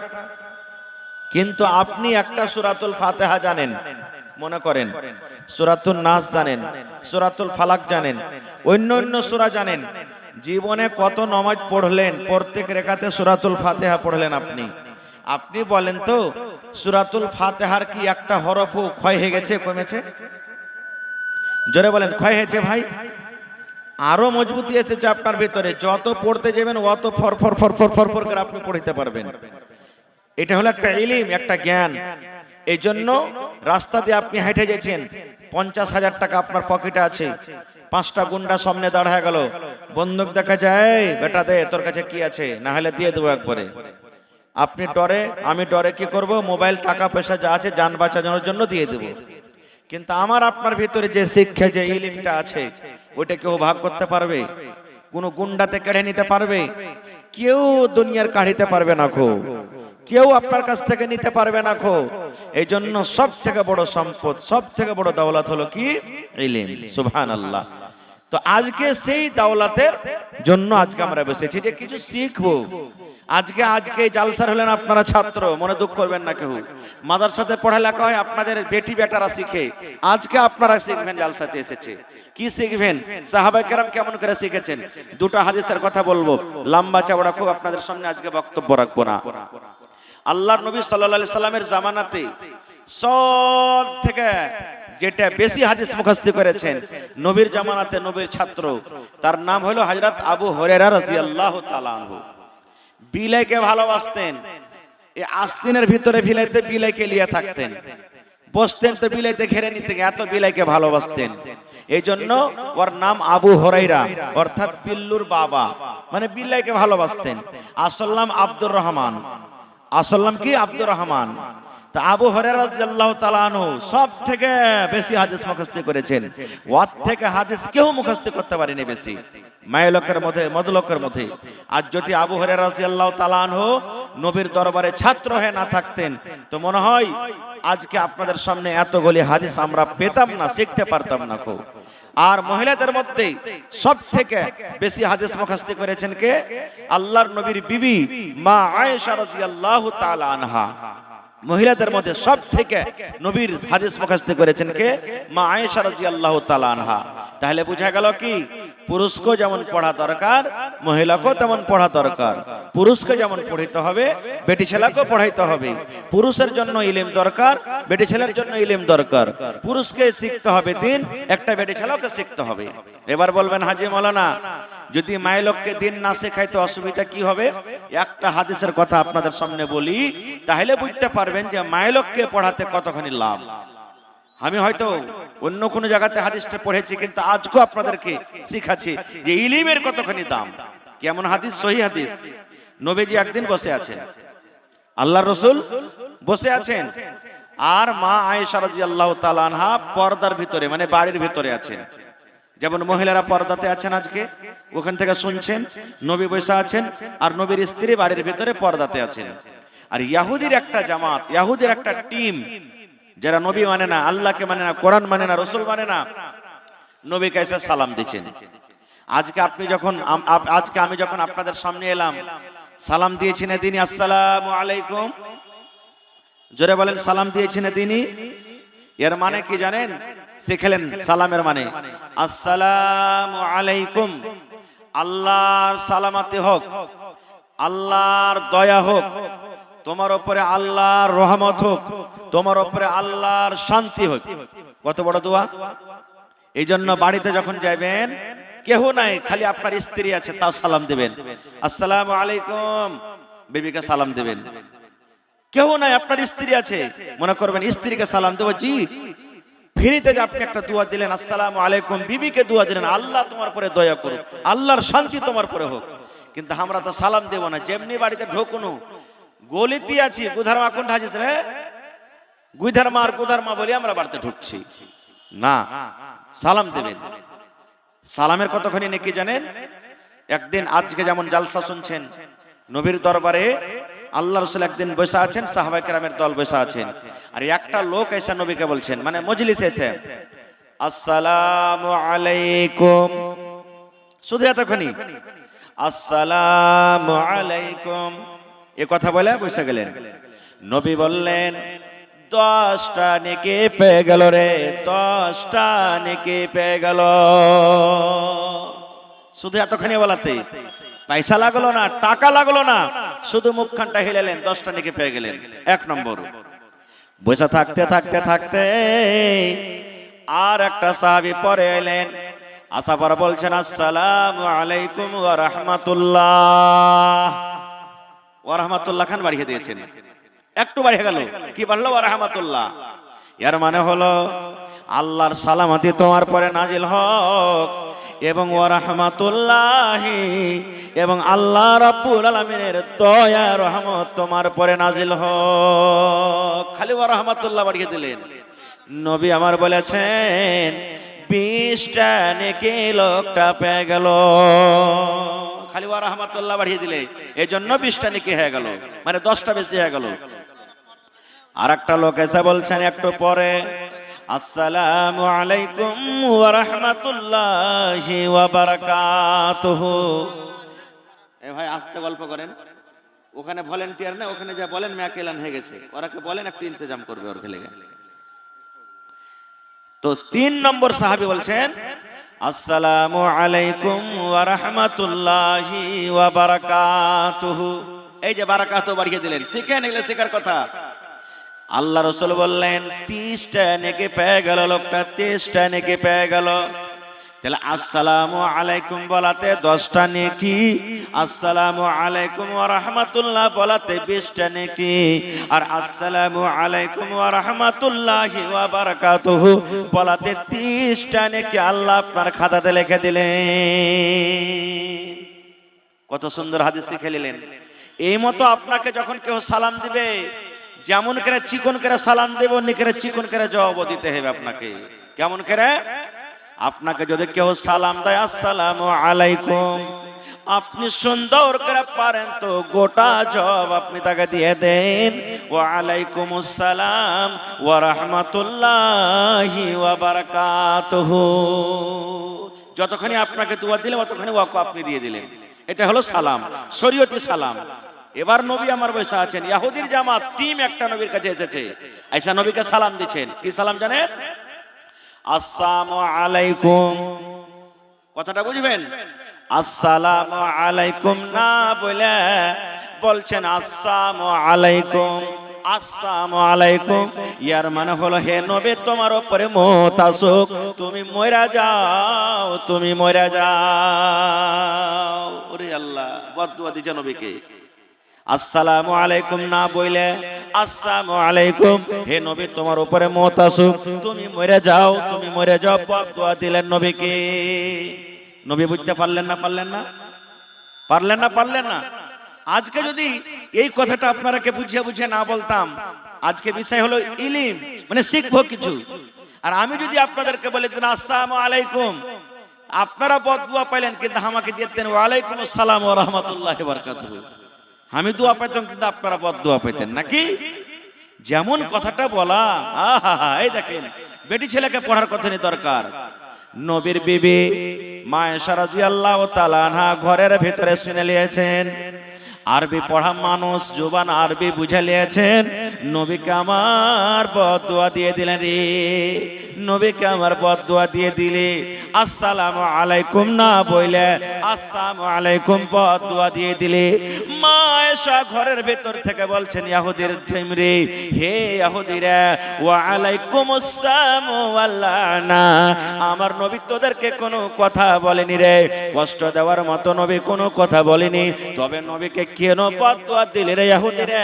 কিন্তু আপনি একটা সূরাতুল ফাতিহা জানেন, মনে করেন সূরাতুন নাস জানেন, সূরাতুল ফালাক জানেন, অন্য অন্য সূরা জানেন, জীবনে কত নামাজ পড়লেন, প্রত্যেক রাকাতে সূরাতুল ফাতিহা পড়লেন আপনি। আপনি বলেন তো, সূরাতুল ফাতিহার কি একটা হরফও ক্ষয় হয়ে গেছে, কমেছে? জোরে বলেন, ক্ষয় হয়েছে ভাই? আরো মজবুতি এসেছে আপনার ভিতরে, যত পড়তে যাবেন অত for for for for for for করে আপনি পড়তে পারবেন। এটা হলো একটা ইলম, একটা জ্ঞান। এই জন্য রাস্তা দিয়ে আপনি হেঁটে যাচ্ছেন, 50,000 টাকা আপনার পকেটে আছে, 5টা গুন্ডা সামনে দাঁড় হয়ে গেল, বন্দুক দেখা যায়, বেটা দে তোর কাছে কি আছে, না হলে দিয়ে দেবো একবারে। আপনি ডরে, আমি ডরে কি করব, মোবাইল টাকা পয়সা যা আছে যান বাঁচানোর জন্য দিয়ে দেব। কিন্তু আমার আপনার ভিতরে যে শিক্ষা, যে ইলমটা আছে, ওইটা কেউ ভাগ করতে পারবে? কোন গুন্ডাতে কেড়ে নিতে পারবে? কেউ দুনিয়ার কাঢ়িতে পারবে না। কেউ আপনার কাছ থেকে নিতে পারবে না খো। এই জন্য সব থেকে বড় সম্পদ, সব থেকে বড় দৌলত হলো কি? ইলম। সুবহানাল্লাহ। তো আজকে সেই দাওলাতের জন্য আজকে আমরা বসেছি যে কিছু শিখবো। আজকে জালসার হলেন আপনারা ছাত্র, মনে দুঃখ করবেন না কেউ। মাদ্রাসাতে পড়ালেখা হয়, আপনাদের বেটি বেটারা শিখে, আজকে আপনারা শিখবেন। জালসাতে এসেছে কি শিখবেন? সাহাবায়ে কেরাম কেমন করে শিখেছেন। দুটো হাদিসের কথা বলবো, লম্বা চওড়া খুব আপনাদের সামনে আজকে বক্তব্য রাখবো না। আল্লাহর নবী সাল্লাল্লাহু আলাইহি সাল্লামের জামানাতে সব থেকে যেটা বেশি হাদিস মুখস্থ করেছেন নবীর জামানাতে, নবীর ছাত্র, তার নাম হলো হযরত আবু হুরায়রা রাদিয়াল্লাহু তাআলা আনহু। বিলাইকে ভালোবাসতেন। এই আস্তিনের ভিতরে বিলাইতে বিলাইকে লিয়ে থাকতেন, বসতেন তো বিলাইতে ঘেরে নিতেন, এত বিলাইকে ভালোবাসতেন। এই জন্য ওর নাম আবু হুরায়রা, অর্থাৎ বিল্লুর বাবা, মানে বিলাইকে ভালোবাসতেন। আসল নাম আব্দুর রহমান। আসল নাম কি? আব্দুর রহমান। তা আবু হুরায়রা রাদিয়াল্লাহু তাআলা আনহু সব থেকে বেশি হাদিস মুখস্থ করেছেন। ওর থেকে হাদিস কেউ মুখস্থ করতে পারেনি বেশি, মাইলকের মধ্যে, মদলকের মধ্যে। আর যদি আবু হুরায়রা রাদিয়াল্লাহু তাআলা আনহু নবীর দরবারে ছাত্র হয়ে না থাকতেন, তো মনে হয় আজকে আপনাদের সামনে এতগুলি হাদিস আমরা পেতাম না, শিখতে পারতাম না খুব। আর মহিলাদের মধ্যে সব থেকে বেশি হাদিস মুখস্থ করেছেন কে? আল্লাহর নবীর বিবি মা আয়েশা রাদিয়াল্লাহু তাআলা আনহা। মহিলাদের মধ্যে সব থেকে নবীর হাদিস মুখস্থ করেছেন কে? মা আয়েশা রাদিয়াল্লাহু তাআলা আনহা। তাহলে বোঝা গেল কি, পুরুষকে যেমন পড়া দরকার, মহিলাকেও তেমন পড়া দরকার। পুরুষকে যেমন পড়াইতে হবে, বেটি ছেলেকেও পড়াইতে হবে। পুরুষের জন্য ইলম দরকার, বেটি ছেলের জন্য ইলম দরকার। পুরুষকে শিখতে হবে দিন, একটা বেটি ছেলেকে শিখতে হবে। এবার বলবেন হাজী মাওলানা, যদি মাইলককে দিন না শেখায় তো অসুবিধা কি হবে? একটা হাদিসের কথা আপনাদের সামনে বলি, তাহলে বুঝতে পারবেন যে মাইলককে পড়াতে কতখানি লাভ। আমি হয়তো অন্য কোনো জায়গাতে হাদিসটা পড়েছি, কিন্তু আজকেও আপনাদেরকে শিখাচ্ছি যে ইলমের কতখানি দাম। কেমন হাদিস? সহিহ হাদিস। নবীজি একদিন বসে আছেন, আল্লাহর রাসূল বসে আছেন, আর মা আয়েশা রাদিয়াল্লাহু তাআলা আনহা পর্দার ভিতরে, মানে বাড়ির ভিতরে আছেন। যেমন মহিলারা পর্দাতে আছেন আজকে, ওখান থেকে শুনছেন। নবী বসে আছেন, আর নবীর স্ত্রী বাড়ির ভিতরে পর্দাতে আছেন। আর ইহুদির একটা জামাত, ইহুদির একটা টিম, যারা নবী মানে না, আল্লাহকে মানে না, কোরআন মানে না, রাসূল মানে না, নবীকে এসে সালাম দিচ্ছেন। আজকে আমি যখন আপনাদের সামনে এলাম, সালাম দিয়েছেন তিনি, আসসালামু আলাইকুম। জোরে বলেন, সালাম দিয়েছেন তিনি। এর মানে কি জানেন? শিখলেন সালামের মানে, আসসালামু আলাইকুম, আল্লাহর সালামতি হোক, আল্লাহর দয়া হোক, তোমার উপরে আল্লাহর রহমত হোক, তোমার উপরে আল্লাহর শান্তি হোক। কত বড় দোয়া! এই জন্য বাড়িতে যখন যাবেন, কেহ নাই, খালি আপনার স্ত্রী আছে, তাও সালাম দিবেন, আসসালামু আলাইকুম, বিবিকে সালাম দিবেন। কেউ নাই, আপনার স্ত্রী আছে, মনে করবেন স্ত্রীকে সালাম দেবো, জি। ফিরিতে যে আপনি একটা দোয়া দিলেন, আসসালামু আলাইকুম, বিবিকে দোয়া দিলেন, আল্লাহ তোমার পরে দয়া করুক, আল্লাহর শান্তি তোমার পরে হোক। কিন্তু আমরা তো সালাম দেব না, যেমনি বাড়িতে ঢোকুন, গলিতে আছি, গুধার মা কোনটা আছিস রে, গুধার মা আর গুধার মা বলি আমরা বাড়িতে ঢুকছি না। সালাম দেবেন। সালামের কতখানি নেকি জানেন? একদিন আজকে যেমন জালসা শুনছেন, নবীর দরবারে আল্লাহ রাসূল একদিন বসে আছেন, সাহাবায়ে কেরামের দল বসে আছেন, আর একটা লোক এসে নবীকে বলছেন, মানে মজলিসে এসে, আসসালামু আলাইকুম, শুধু এতখানি, আসসালামু আলাইকুম, এ কথা বলে বসে গেলেন। নবী বললেন, 10টা নেকি পেয়ে গেল রে, 10টা নেকি পেয়ে গেল। শুধু এতখানি বলাতে পয়সা লাগলো না, টাকা লাগলো না, শুধু মুখখানটা হিলেলেন, 10টা নেকি পেয়ে গেলেন। এক নম্বর। বসে থাকতে থাকতে থাকতে আর একটা সাহাবী পরে এলেন, আসা পর বলছেন, আসসালামু আলাইকুম ওয়া রাহমাতুল্লাহ। ওয়া রাহমাতুল্লাহ খান বাড়িয়ে দিয়েছেন, একটু বাড়িয়ে গেল, কি বললো? ওয়া রাহমাতুল্লাহ। এর মানে হলো আল্লাহর সালামতি তোমার পরে নাজিল হোক, এবং ওয়া রাহমাতুল্লাহি, এবং আল্লাহ রাব্বুল আলামিনের দয়া রহমত তোমার পরে নাজিল হোক। খালি ওয়া রাহমাতুল্লাহ বাড়িয়ে দিলেন। নবী আমার বলেছেন, 20টা নেকি লোকটা পেয়ে গেল। খালি ওয়া রাহমাতুল্লাহ বাড়িয়ে দিলে এই জন্য 20টা নেকি হয়ে গেল, মানে 10টা বেশি হয়ে গেল। আর একটা লোক এসে বলছেন একটু পরে, আসসালামু আলাইকুম ওয়া রাহমাতুল্লাহি ওয়া বারাকাতুহু। এ ভাই আস্তে গল্প করেন, ওখানে ভলেন্টিয়ার না, ওখানে যা বলেন মেয়াকে এলান হয়ে গেছে, ওরাকে বলেন একটু ইন্তজাম করবে ওর খেলে। তো 3 নম্বর সাহাবী বলছেন আসসালামু আলাইকুম ওয়া রাহমাতুল্লাহি ওয়া বারাকাতুহু। এই যে বারাকাতুহু বাড়িয়ে দিলেন, শিখে নিলে শেখার কথা। আল্লাহ রাসূল বললেন 30টা নেকি পেয়ে গেল লোকটা, 30টা নেকি পেয়ে গেল। তাহলে আসসালামু আলাইকুম বলাতে 10টা নেকি, আসসালামু আলাইকুম ওয়া রাহমাতুল্লাহ বলাতে 20টা নেকি, আর আসসালামু আলাইকুম ওয়া রাহমাতুল্লাহি ওয়া বারাকাতুহু বলাতে 30টা নেকি আল্লাহ আপনার খাতাতে লিখে দিলেন। কত সুন্দর হাদিস শিখে নিলেন। এই মতো আপনাকে যখন কেউ সালাম দিবে, যেমন করে চিকন করে সালাম দেব, অমনি করে চিকন করে জবাব দিতে হবে আপনাকে। কেমন করে? আপনাকে যদি কেউ সালাম দেয় আসসালামু আলাইকুম, আপনি সুন্দর করে পারেন তো গোটা জবাব আপনি তাকে দিয়ে দেন ওয়া আলাইকুমুস সালাম ওয়া রাহমাতুল্লাহি ওয়া বারাকাতুহু। যতখানি আপনাকে দুয়া দিলে ততখানি ওয়াকফ আপনি দিয়ে দিলেন। এটা হলো সালাম, শরীয়তি সালাম। এবার নবী আমার বসে আছেন, ইহুদির জামাত টিম একটা নবীর কাছে এসেছে, আয়েশা নবীকে সালাম দিচ্ছেন। কি সালাম জানেন? আসসালামু আলাইকুম। কথাটা বুঝবেন? আসসালামু আলাইকুম না বলে বলছেন আসসালামু আলাইকুম, আসসালামু আলাইকুম। ইয়ার মানে হলো হে নবী তোমার উপরে মওত আসুক, তুমি মইরা যাও, তুমি মইরা যাও। ওরে আল্লাহ, বদদুয়া দিছে নবীকে। আসসালামু আলাইকুম না বইলে আসসালামু আলাইকুম, হে নবী তোমার উপরে মওত আসুক, তুমি মরে যাও, তুমি মরে যাও, বদদুয়া দিলেন নবীকে। নবী বুঝতে পারলেন না? পারলেন না? পারলেন না? পারলেন না? আজকে যদি এই কথাটা আপনারাকে বুঝিয়ে বুঝিয়ে না বলতাম, আজকে বিষয় হলো ইলম, মানে শিখবো কিছু, আর আমি যদি আপনাদেরকে বলে দিতাম আসসালামু আলাইকুম, আপনারা বদদুয়া পাইলেন কিন্তু আমাকে দিতেন ওয়া আলাইকুমুস সালাম ওয়া রাহমাতুল্লাহি ওয়া বারাকাতুহু। আমি দোয়া পেতাম কিন্তু আপনারা বদদুয়া পেতেন নাকি? যেমন কথাটা বলা, আহা, এই দেখেন বেটি ছেলেকে পড়ার কথা নিয়ে দরকার। নবীর বিবি মা আয়েশা রাদিয়াল্লাহু তাআলা আনহা ঘরের ভিতরে শুনে নিয়েছেন, আরবি পড়া মানুষ, জুবান আরবি বুঝে নিয়েছেন। নবীকে আমার বদদুয়া দিয়ে দিলেন রে, নবীকে আমার বদদুয়া দিয়ে দিলে আসসালামু আলাইকুম না বইলে আসসালামু আলাইকুম বদদুয়া দিয়ে দিলে। মা আয়েশা ঘরের ভেতর থেকে বলছেন ইহুদির টিম রে, হে ইহুদিরা, ওয়া আলাইকুমুস সালাম ওয়া লানা। আমার নবী তোদেরকে কোনো কথা বলেনি রে, কষ্ট দেওয়ার মতো নবী কোনো কথা বলেনি, তবে নবীকে কেন বদদুয়া দিলি রে ইহুদিরা?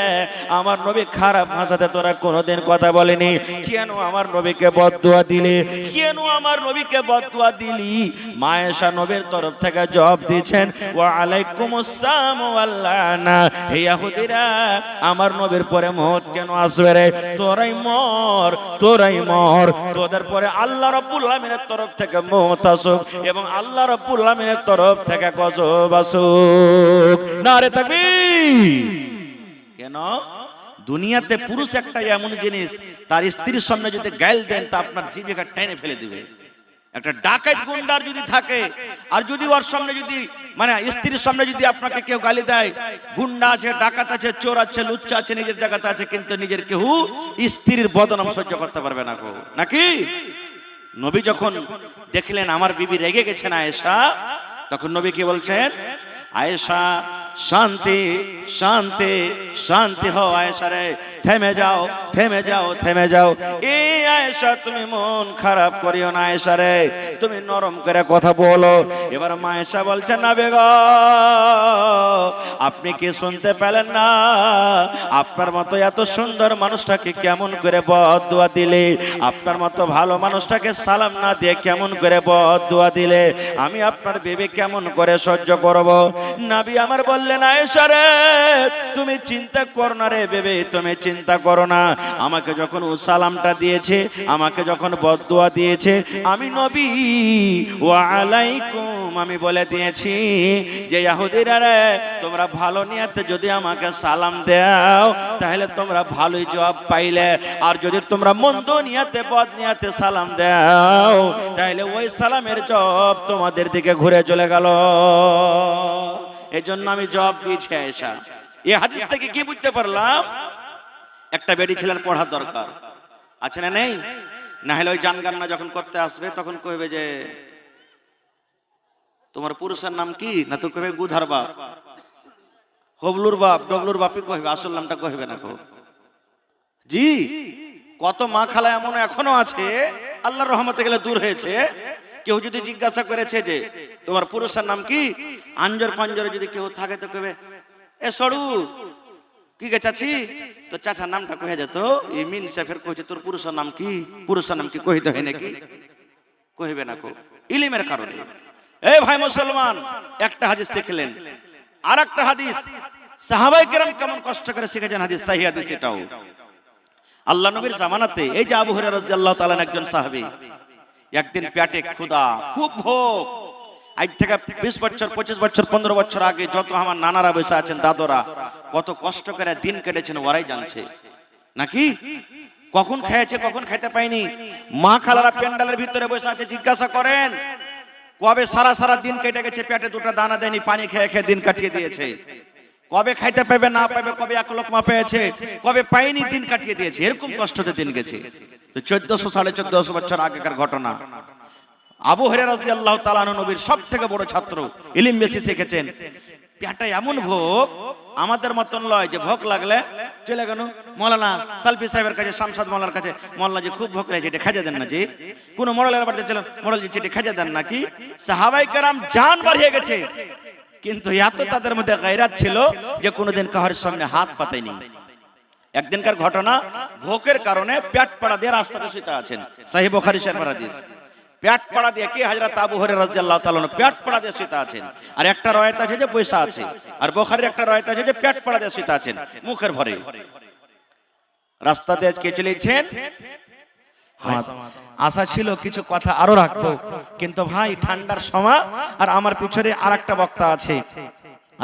আমার নবী খারাপ ভাষাতে তোরা কোনোদিন কথা বলেনি, কেন আমার নবীকে বদদুয়া দিলি? কেন আমার নবীকে বদদুয়া দিলি? মা আয়েশা নবীর তরফ থেকে জবাব দিয়েছেন ওয়া আলাইকুমুস সালাম ওয়া লানা। হে ইহুদিরা, আমার নবীর পরে মওত কেন আসবে রে? তোরাই মর, তোরাই মর, তোদের পরে আল্লাহ রাব্বুল আলামিনের তরফ থেকে মওত আসুক এবং আল্লাহ রাব্বুল আলামিনের তরফ থেকে গজব আসুক। নারে তাকবীর। কেন? দুনিয়াতে পুরুষ একটা এমন জিনিস, তার স্ত্রীর সামনে যদি গাল দেন তা আপনার জিভে টেনে ফেলে দিবে। একটা ডাকাত গুন্ডার যদি থাকে, আর যদি ওর সামনে যদি মানে স্ত্রীর সামনে যদি আপনাকে কেউ গালি দেয়, গুন্ডা আছে, ডাকাত আছে, চোর আছে, লুচ্চা আছে, নিজের জায়গাতে আছে, কিন্তু নিজের কেউ স্ত্রীর বদনাম সহ্য করতে পারবে না গো, নাকি? নবী যখন দেখলেন আমার বিবি রেগে গেছেন আয়েশা, তখন নবী কি বলছেন? আয়েশা শান্তি, শান্তি, শান্তি হও আয়েশা রে, থেমে যাও, থেমে যাও, থেমে যাও। এই আয়েশা তুমি মন খারাপ করিও না আয়েশা রে, তুমি নরম করে কথা বলো। এবার মা আয়েশা বলছেন না বেগম, আপনি কি শুনতে পেলেন না? আপনার মতো এত সুন্দর মানুষটাকে কেমন করে বদদুয়া দিলে? আপনার মতো ভালো মানুষটাকে সালাম না দিয়ে কেমন করে বদদুয়া দিলে? আমি আপনার বিবি কেমন করে সহ্য করব? নবী আমার বললেন আয়েশা রে তুমি চিন্তা করো না রে বেবে, তুমি চিন্তা করো না। আমাকে যখন সালামটা দিয়েছে, আমাকে যখন বদদুয়া দিয়েছে, আমি নবী ওয়া আলাইকুম আমি বলে দিয়েছি যে ইহুদিরা রে তোমরা ভালো নিয়তে যদি আমাকে সালাম দাও তাহলে তোমরা ভালোই জবাব পাইলে, আর যদি তোমরা মন্দ নিয়তে বদ নিয়তে সালাম দাও তাহলে ওই সালামের জবাব তোমাদের দিকে ঘুরে চলে গেল। এজন্য আমি জবাব দিয়েছি আয়েশা। এই হাদিস থেকে কি বুঝতে পারলাম? একটা বেডি ছেলের পড়ার দরকার আছে না নেই? না হলে ওই জানগান্না যখন করতে আসবে তখন কইবে যে তোমার পুরুষের নাম কি, না তো কইবে গুধার বাপ, হবলুর বাপ, ডবলুর বাপই কইবে, আসল নামটা কইবে না। জি, কত মা খালা এমন এখনো আছে, আল্লাহর রহমতে গেলে দূর হয়েছে। কেউ যদি জিজ্ঞাসা করেছে যে তোমার পুরুষের নাম কি, আঞ্জর পাঞ্জরে যদি কেউ থাকে তো কইবে এ সরু কি গে চাচি, তো চাচার নামটা কহে যেত। এই মিন সাফের কইছে তোর পুরুষের নাম কি, পুরুষের নাম কি কইতে হয় নাকি? কইবে না কো, ইলমের কারণে। এই ভাই মুসলমান, একটা হাদিস শিখলেন। আর একটা হাদিস সাহাবায়ে কেরাম কেমন কষ্ট করে শিখেছেন, হাদিস সহিহ হাদিস। এটাও আল্লাহ নবীর জামানাতে এই যে আবু হুরায়রা রাদিয়াল্লাহু তাআলা একজন সাহাবী, একদিন পেটে ক্ষুধা, খুব ভোগ। আজ থেকে 20 বছর 25 বছর 15 বছর আগে যত আমার নানারা বসে আছেন, দাদরা, কত কষ্ট করে দিন কেটেছেন ওরাই জানছে নাকি? কখন খেয়েছে কখন খেতে পায়নি। মা খালারা প্যান্ডালের ভিতরে বসে আছে, জিজ্ঞাসা করেন কবে সারা সারা দিন কেটে গেছে, পেটে দুটো দানা দেয়নি, পানি খেয়ে খেয়ে দিন কাটিয়ে দিয়েছে। কবে খাইতে পাবে না পাবে, কবে এক লোকমা পেয়েছে, কবে পায়নি, দিন কাটিয়ে দিয়েছে। এরকম কষ্টতে দিন গেছে। তো 1400 1450 বছর আগেকার ঘটনা। আবু হুরায়রা রাদিয়াল্লাহু তাআলা নবীর সবথেকে বড় ছাত্র, ইলম বেশি শিখেছেন। পেটে এমন ভোগ, আমাদের মতন লয় যে ভোগ লাগলে চলে গেল মৌলানা সালফি সাহেবের কাছে, শামসাদ মোল্লার কাছে, মোল্লা জি খুব ভোগ লাগছে, এটা খাইয়ে দেন না জি। কোন মোড়লের বাড়িতে চলেন, মোড়ল জি এটা খাইয়ে দেন নাকি? সাহাবায়ে কেরাম জান বাড়িয়ে গেছে, কিন্তু এত তাদের মধ্যে গায়রাত ছিল যে কোনোদিন কাহার সামনে হাত পাতেনি। একদিনকার ঘটনা, ভোগের কারণে পেট পাড়া দিয়ে রাস্তাতে শুতে আছেন, সহিহ বুখারী শরীফের হাদিস। পেট পাড়া দিয়ে কি হযরত আবু হুরায়রা রাদিয়াল্লাহু তাআলা পেট পাড়া দিয়ে শুতে আছেন। আর একটা রওয়ায়াত আছে যে পয়সা আছে, আর বুখারীর একটা রওয়ায়াত আছে যে পেট পাড়া দিয়ে শুতে আছেন মুখের ভরে। রাস্তা দিয়ে কে চলেছেন? আশা ছিল কিছু কথা আরো রাখবো, কিন্তু ভাই ঠান্ডার সময়, আর আমার পিছনে আরেকটা বক্তা আছে,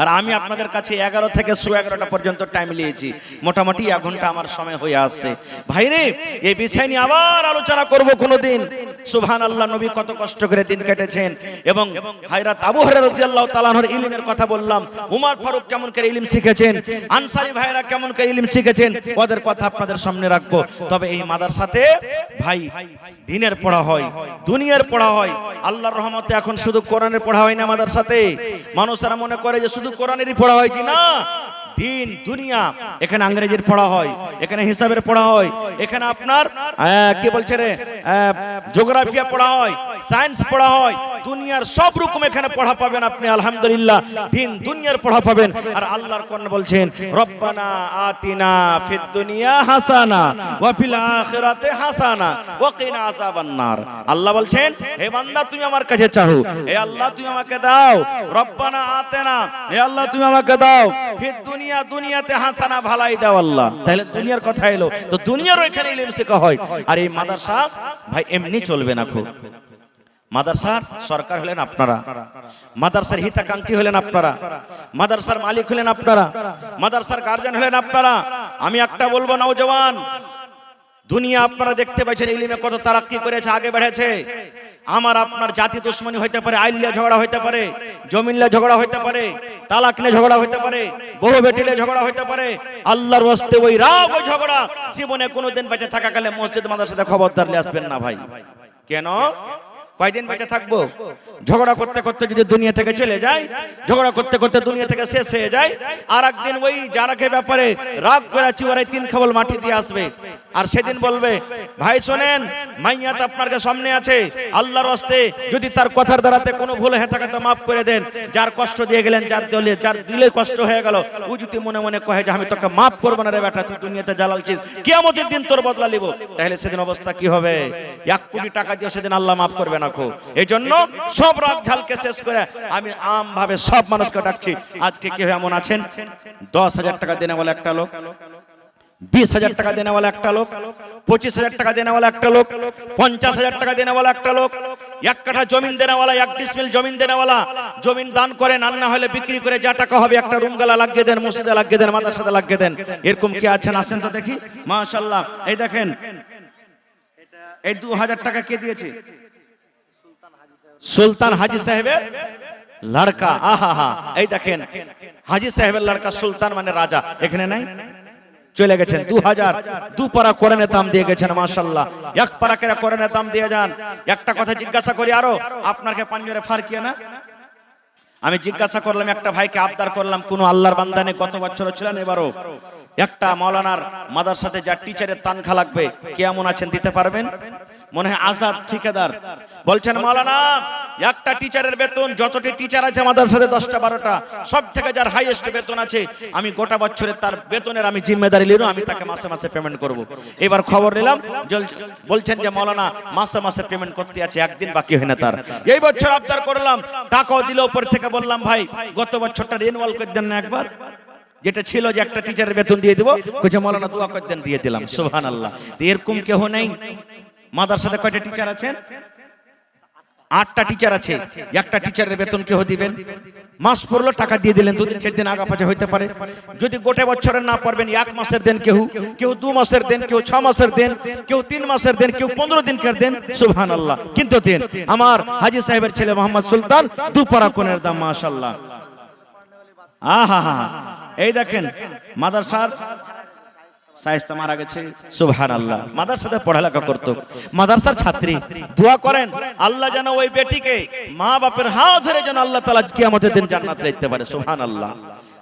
আর আমি আপনাদের কাছে 11 থেকে 11:30 পর্যন্ত টাইম নিয়েছি। মোটামুটি 1 ঘন্টা আমার সময় হয়ে আসছে। ভাইরে, এই বিষয় নিয়ে আবার আলোচনা করব কোনোদিন। সুবহানাল্লাহ, নবী কত কষ্ট করে দিন কেটেছেন, এবং হযরত আবু হুরায়রা রাদিয়াল্লাহু তাআলা আনহুর ইলমের কথা বললাম। উমর ফারুক কেমন করে ইলম শিখেছেন, আনসারী ভাইরা কেমন করে ইলম শিখেছেন, ওদের কথা আপনাদের সামনে রাখবো। তবে এই মাদ্রাসাতে ভাই দ্বীনের পড়া হয়, দুনিয়ার পড়া হয়। আল্লাহর রহমতে এখন শুধু কোরআনের পড়া হয় না মাদ্রাসাতে। মানুষেরা মনে করে যে শুধু কোরআনেরই পড়া হয়, কি না, দিন দুনিয়া। এখানে ইংরেজির পড়া হয়, এখানে হিসাবের পড়া হয়, এখানে আপনার কি বলছে রে জিওগ্রাফি পড়া হয়, সায়েন্স পড়া হয়, দুনিয়ার সব রকম এখানে পড়া পাবেন আপনি। আলহামদুলিল্লাহ, দিন দুনিয়ার পড়া পাবেন। আর আল্লাহর কোরআন বলছেন রব্বানা আতিনা ফিদ দুনিয়া হাসানা ওয়া ফিল আখিরাতি হাসানা ওয়া কিনা আযাবান নার। আল্লাহ বলছেন, হে বান্দা তুমি আমার কাছে চাও, হে আল্লাহ তুমি আমাকে দাও। রব্বানা আতিনা, হে আল্লাহ তুমি আমাকে দাও। ফিদ দুনিয়া, দুনিয়াতে হাসানা, ভালাই দাও আল্লাহ। তাহলে দুনিয়ার কথা এলো, তো দুনিয়ারও এখানে ইলম শেখা হয়। আর এই মাদ্রাসা ভাই এমনি চলবে না। খুব মাদ্রাসার সরকার হলেন আপনারা, মাদ্রাসার হিতাকাঙ্ক্ষী হলেন আপনারা, মাদ্রাসার মালিক হলেন আপনারা, মাদ্রাসার গার্জিয়ান হলেন আপনারা। আমি একটা বলবো, নওজওয়ান, দুনিয়া আপনারা দেখতে পাচ্ছেন ইলমে কত তারাক্কি করেছে, আগে বেড়েছে। আমার আপনার জাতি দুশ্মনী হইতে পারে, আইলিয়া ঝগড়া হইতে পারে, জমিনলে ঝগড়া হইতে পারে, তালাক নিয়ে ঝগড়া হইতে পারে, বহু বেটিলে ঝগড়া হইতে পারে। আল্লাহর ওয়াস্তে ওই রাগ, ওই ঝগড়া জীবনে কোনোদিন বেঁচে থাকাকালে মসজিদ মাদ্রাসাতে খবরদার নিয়ে আসবেন না ভাই। কেন? কয়দিন বেঁচে থাকবো? ঝগড়া করতে করতে যদি দুনিয়া থেকে চলে যায়, ঝগড়া করতে করতে দুনিয়া থেকে শেষ হয়ে যায়, আর একদিন ওই যারাকে ব্যাপারে রাগ করেছি ওরাই 3 খাবল মাটি দিয়ে আসবে। আর সেদিন বলবে ভাই শোনেন, মাইয়া তো আপনার সামনে আছে, আল্লাহর রাস্তে যদি তার কথার দ্বারাতে কোনো ভুল হয়ে থাকে তো মাফ করে দেন। যার কষ্ট দিয়ে গেলেন, যার দিলে কষ্ট হয়ে গেল, ও যদি মনে মনে কহে যে আমি তোকে মাফ করবো না রে বেটা, তুই দুনিয়াতে জ্বালালছিস, কিয়ামতের দিন তোর বদলা নিব, তাহলে সেদিন অবস্থা কি হবে? 1 কোটি টাকা দিয়ে সেদিন আল্লাহ মাফ করবে না খো। এই জন্য সব রাগ ঝালকে শেষ করে আমি আমভাবে সব মানুষকে ডাকছি। আজকে কেউ এমন আছেন 10,000 টাকা দেনে বলে একটা লোক, 20,000 টাকা দেনে वाला একটা লোক, 25,000 টাকা দেনে वाला একটা লোক, 50,000 টাকা দেনে वाला একটা লোক, 1 কাঠা জমিন দেনে वाला, 1 ডিসমিল জমিন দেনে वाला, জমিন দান করেন, আর না হলে বিক্রি করে যা টাকা হবে একটা রুম গালা লাগিয়ে দেন, মসজিদে লাগিয়ে দেন, মাদ্রাসাতে লাগিয়ে দেন। এরকম কি আছেন? আসেন তো দেখি। মাশাআল্লাহ। এই দেখেন, এই 2,000 টাকা কে দিয়েছে? সুলতান হাজী সাহেবের লড়কা। আহা, এই দেখেন হাজী সাহেবের লড়কা সুলতান মানে রাজা। এখানে নাই, চলে গেছেন। 2,000 2 পারা কোরআনের দাম দিয়ে গেছেন। মাশাআল্লাহ। 1 পারা করে কোরআনের দাম দিয়ে যান। একটা কথা জিজ্ঞাসা করি, আরো আপনাকে পাঞ্জরে ফারকিয়া না? আমি জিজ্ঞাসা করলাম একটা ভাইকে, আবদার করলাম, কোন আল্লাহর বান্দা নেই, গত বছর ছিলেন, এবারও একটা মাওলানার মাদ্রাসাতে যা টিচারের তানখা লাগবে, কেমন আছেন, দিতে পারবেন? মনে হয় আজাদ ঠিকাদার বলছেন, মাওলানা একটা টিচারের বেতন, যতটি টিচার আছে মাদ্রাসাতে 10টা 12টা, সব থেকে যার হাইয়েস্ট বেতন আছে, আমি গোটা বছরে তার বেতনের আমি জিম্মেদারি নিলাম, আমি তাকে মাসে মাসে পেমেন্ট করব। এবার খবর নিলাম, বলছেন যে মাওলানা মাসে মাসে পেমেন্ট করতে আছে, একদিন বাকি হয় না তার। এই বছর আবদার করলাম, টাকাও দিল, উপর থেকে বললাম ভাই গত বছরটা রিনিউয়াল করে দেন না একবার, যেটা ছিল যে একটা টিচারের বেতন দিয়ে দিব, কইছে মাওলানা দোয়া করে দেন, দিয়ে দিলাম। সুবহানাল্লাহ। এরকম কেউ নেই? মাদ্রাসাতে কয়টা টিচার আছেন? 8টা টিচার আছে। একটা টিচারের বেতন কেউ দিবেন? মাস পড়লো টাকা দিয়ে দিলেন, 2 দিন 4 দিন আগা পাছে হইতে পারে। যদি গোটা বছরের না পারবেন, 1 মাসের দেন, কেউ 2 মাসের দেন, কেউ 6 মাসের দেন, কেউ 3 মাসের দেন, কেউ 15 দিনকার দেন। সুবহানাল্লাহ। কিন্তু দেন। আমার হাজী সাহেবের ছেলে মোহাম্মদ সুলতান 2 পারা কোনের দাম। মাশাআল্লাহ। আহা, এই দেখেন মাদ্রাসার সাইস্তা মারা গেছে। সুবহানাল্লাহ। মাদ্রাসাতে পড়ালেখা করতো, মাদ্রাসার ছাত্রী। দোয়া করেন আল্লাহ যেন ওই বেটিকে মা বাপের হাত ধরে যেন আল্লাহ তাআলা কিয়ামতের দিন জান্নাতে রাখতে পারে। সুবহানাল্লাহ।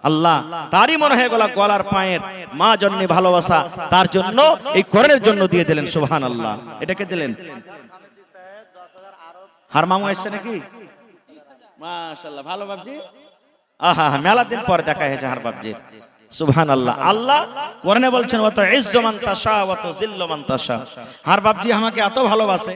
আল্লাহ তারই মনে হয় গলার পায়ের মা জন্যে ভালোবাসা, তার জন্য এই কোরআনের জন্য দিয়ে দিলেন। সুবহানাল্লাহ। এটাকে দিলেন। হার মামু এসেছে নাকি? মাশাআল্লাহ। ভালো বাপজি। আহা, মেলা দিন পর দেখা হয়েছে হার বাপজির। সুবহানাল্লাহ। আল্লাহ কোরআনে বলছেন ওয়া তুইজ্জু মান তাশা ওয়া তুযিল্লু মান তাশা। হার বাপজি আমাকে এত ভালোবাসে,